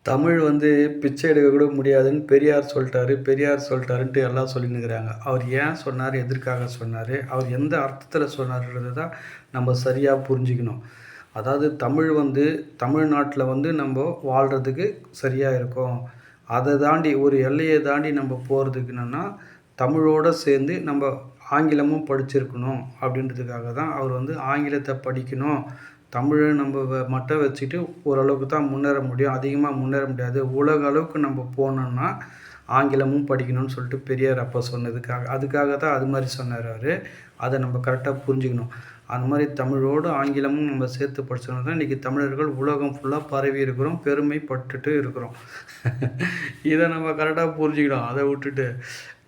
தமிழ் வந்து பிச்சை எடுக்க கூட முடியாதுன்னு பெரியார் சொல்ட்டாரு, பெரியார் சொல்ட்டாருன்ட்டு எல்லாம் சொல்லின்னுருக்கிறாங்க. அவர் ஏன் சொன்னாரு? எதற்காக சொன்னாரு? அவர் எந்த அர்த்தத்தில சொன்னாருன்றத தான் நம்ம சரியா புரிஞ்சுக்கணும். அதாவது தமிழ் வந்து தமிழ்நாட்ல வந்து நம்ப வாழ்றதுக்கு சரியா இருக்கும். அத தாண்டி ஒரு எல்லைய தாண்டி நம்ப போறதுக்கு என்னன்னா, தமிழோட சேர்ந்து நம்ப ஆங்கிலமும் படிச்சிருக்கணும் அப்படின்றதுக்காக தான் அவர் வந்து ஆங்கிலத்த படிக்கணும். தமிழ நம்ப மட்டும் வச்சுட்டு ஓரளவுக்கு தான் முன்னேற முடியும். அதிகமா முன்னேற முடியாது. உலக அளவுக்கு நம்ப போணும்னா, ஆங்கிலமும் படிக்கணும்னு சொல்லிட்டு பெரியார் அப்ப சொன்னதுக்காக அதுக்காக தான் அது மாரி சொன்னாரு அவரு. அத நம்ம கரெக்ட்டா புரிஞ்சுக்கணும். அந்த மாரி தமிழோடு ஆங்கிலமும் நம்ம சேர்த்து படிச்சோம்னா தான் இன்னைக்கு தமிழர்கள் உலகம் ஃபுல்லா பரவி இருக்கிறோம். பெருமைப்பட்டுட்டு இருக்கிறோம். இத நம்ம கரெக்ட்டா புரிஞ்சுக்கணும். அத விட்டுட்டு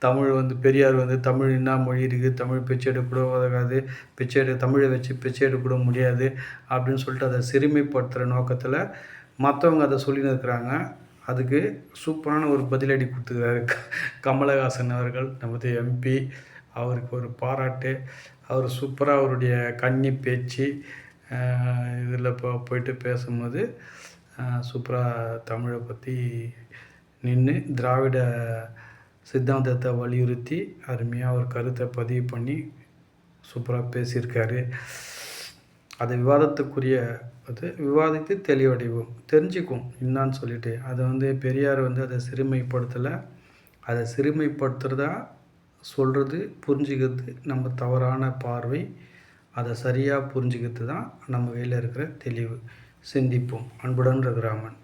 தமிழ் வந்து பெரியார் வந்து தமிழ் என்ன மொழி இருக்குது, தமிழ் பிச்சை எடுக்க கூட உதவாது, தமிழை வச்சு பிச்சை எடுக்க கூட முடியாது அப்படின்னு சொல்லிட்டு அதை சிறுமைப்படுத்துகிற நோக்கத்தில் மற்றவங்க அதை சொல்லின்னு இருக்கிறாங்க. அதுக்கு சூப்பரான ஒரு பதிலடி கொடுத்துருக்காரு கமலஹாசன் அவர்கள், நமது எம்பி. அவருக்கு ஒரு பாராட்டு. அவர் சூப்பராக அவருடைய கன்னி பேச்சு இதில் போயிட்டு பேசும்போது சூப்பராக தமிழை பற்றி நின்று திராவிட சித்தாந்தத்தை வலியுறுத்தி அருமையாக ஒரு கருத்தை பதிவு பண்ணி சூப்பராக பேசியிருக்காரு. அது விவாதத்துக்குரிய அது விவாதித்து தெளிவடைவோம், தெரிஞ்சுக்கும் என்னான்னு சொல்லிட்டு. அதை வந்து பெரியார் வந்து அதை சிறுமைப்படுத்தலை. அதை சிறுமைப்படுத்துகிறதா சொல்கிறது, புரிஞ்சுக்கிறது நம்ம தவறான பார்வை. அதை சரியாக புரிஞ்சுக்கிறது தான் நம்ம கையில் இருக்கிற தெளிவு. சிந்திப்போம். அன்புடன் ரகுராமன்.